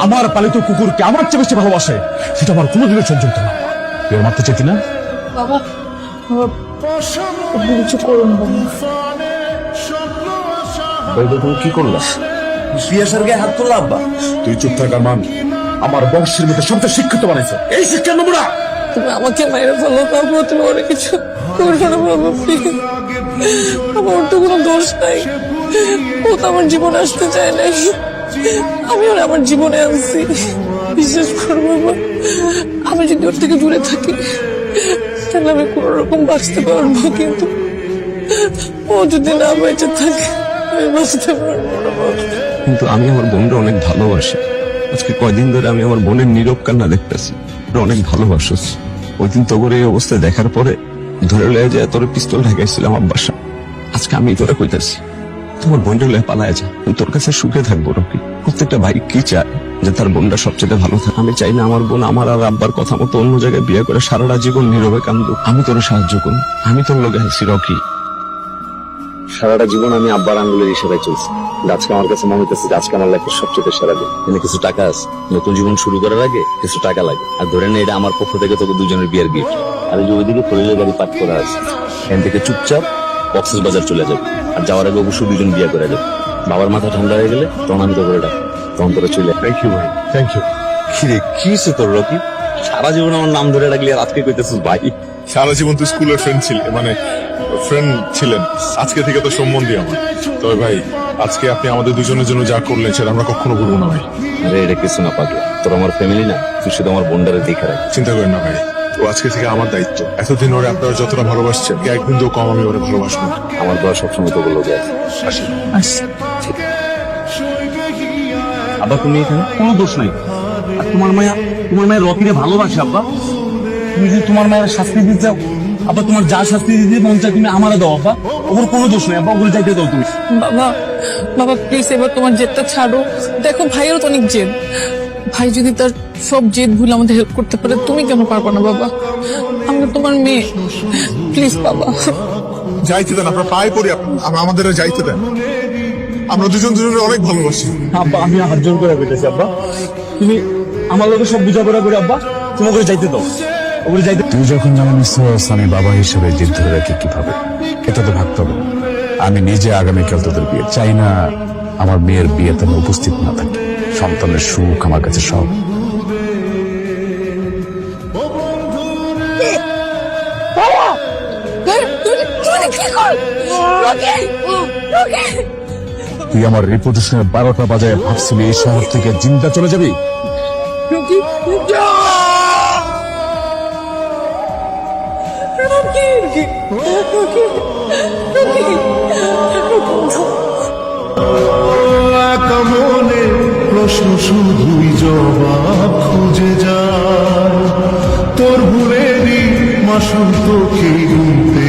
আমার পালিত কুকুরকে আমার চেয়ে বেশি ভালোবাসে, সেটা আমার কোনোদিনও সহ্য হতো না। তুই ওর মারতে চাইতি না? বাবা কিছু করুন বাবা। তুমি কি করলা? পিয়াসার গায়ে হাত তুললা আব্বা? তুই চুপ থাক আরমান। আমার বংশের মধ্যে সবচেয়ে শিক্ষিত বানাইছে এই শিক্ষার নমুনা। তুমি আমাকে মেরে ফেলো, তারপর তুমি অনেক কিছু করবে না বাবা, প্লিজ। আমার তো কোনো দোষ নাই, ও তো আমার জীবনে আসতে চায় নাই, আমি ওর আমার জীবনে আনছি। বিশ্বাস করো বাবা, আমি যদি ওর থেকে দূরে থাকি তাহলে আমি কোন রকম বাঁচতে পারবো, কিন্তু ও যদি না বেঁচে থাকে আমি বাঁচতে পারবো না বাবা। কিন্তু আমি আমার বোনটা অনেক ভালোবাসি। আজকে কয়দিন ধরে আমি আমার বোনের নীরব কান্না দেখতেছি। অনেক ভালোবাসস। ওই দিন তো করে এই অবস্থায় দেখার পরে ধরে লয়ে যায় তোর পিস্তল ঢাকাইছিলাম আব্বাসা। আজকে আমি তোরা কইতাছি তোমার বোনটা লয়ে পালায় যা, তোর কাছে সুখে থাকবো। রকি প্রত্যেকটা ভাই কি চায় যে তার বোনটা সবচেয়ে ভালো থাকে। আমি চাই না আমার বোন আমার আর আব্বার কথা মতো অন্য জায়গায় বিয়ে করে সারাটা জীবন নীরবে কান্দুক। আমি তোর সাহায্য করব, আমি তোর লোকে আছি রকি। সারাটা জীবন আমি আব্বার আঙ্গুলের ইশারায় চলছি। আজকে আমার কাছে মনে হইতেছে যে আজকে আমার লাইফের সবচেয়ে সেরা দিন। এনে কিছু টাকা আছে, নতুন জীবন শুরু করার আগে কিছু টাকা লাগে। আর ধরে নে এটা আমার পক্ষ থেকে তোকে দুজনের বিয়ের গিফট। আর এই যে ওইদিকে ফরিলের গাড়ি পার্ক করা আছে, এখান থেকে চুপচাপ কক্সেস বাজার চলে যাবে। আর যাওয়ার আগে অবশ্যই দুজন বিয়ে করে যাবে। বাবার মাথা ঠান্ডা হয়ে গেলে তখন আমি তো করে ডাক, তখন তোরা চলে। থ্যাংক ইউ ভাই, থ্যাংক ইউ। কিরে কি হচ্ছে তোর রকি? সারা জীবন আমার নাম ধরে রাখলি আর আজকে কইতেছিস ভাই? সারা জীবন তুই স্কুলের ফ্রেন্ড ছিলি, মানে ফ্রেন্ড ছিলেন, আজকে থেকে তো সম্বন্ধী আমার। তবে ভাই আজকে আপনি আমাদের দুজনের জন্য যা করলেন সেটা আমরা কখনো ভুলবো না ভাই। আরে এটা কিছু না পাগলা, তোর আমার ফ্যামিলি না, তুই শুধু আমার বোনটারে দেখে রাখ। চিন্তা করেন না ভাই, ও আজকে থেকে আমার দায়িত্ব। এতদিন ওরে আপনারা যতটা ভালোবাসছেন, একদিন তো কম আমি ওরে ভালোবাসবো না। আমার দোয়া সবসময় তোকে লোকে আছে। আসি। আব্বা তুমি এখানে কোনো দোষ নাই। আর তোমার মায়ের রকিরে ভালোবাসে আব্বা। তুমি যদি তোমার মায়ের শাস্তি দিতে চাও আব্বা, তোমার যা শাস্তি দিতে মন চায় তুমি আমারও দাও আব্বা। ওর কোনো দোষ নেই আব্বা, ওগুলো যাইতে দাও তুমি। বাবা বাবা প্লিজ এবার তোমার জেদটা ছাড়ো। দেখো ভাইয়েরও তো অনেক জেদ, ভাই যদি তার সব জেদ ভুলে আমাদের হেল্প করতে পারে, তুমি কেন পারবা না বাবা? আমরা তোমার মেয়ে, প্লিজ বাবা। যাইতে দেন, আপনার পায়ে পড়ি, আমাদের যাইতে দেন। আমরা দুজন দুজনের অনেক ভালোবাসি। আব্বা আমি হাত জোর করে পেতেছি আব্বা, তুমি আমার লোকের সব বুঝাপড়া করে আব্বা তুমি ওগুলো যাইতে দাও, ওগুলো যাইতে। তুই যখন যেমন আমি বাবা হিসেবে জেদ ধরে রাখি কিভাবে, এটা তো ভাবতে হবে। আমি নিজে আগামীকাল তোদের বিয়ে চাই না আমার মেয়ের বিয়েতে আমি উপস্থিত না থাকি। সন্তানের সুখ আমার কাছে সব। তুই আমার রিপোর্টেশনের 12টা বাজায় ভাবছিলি এই শহর থেকে জিন্দা চলে যাবি? মনে প্রশ্ন শুধুই জবাব খুঁজে যায়, তোর ভুলেরই মাসুল তোকে গুনতে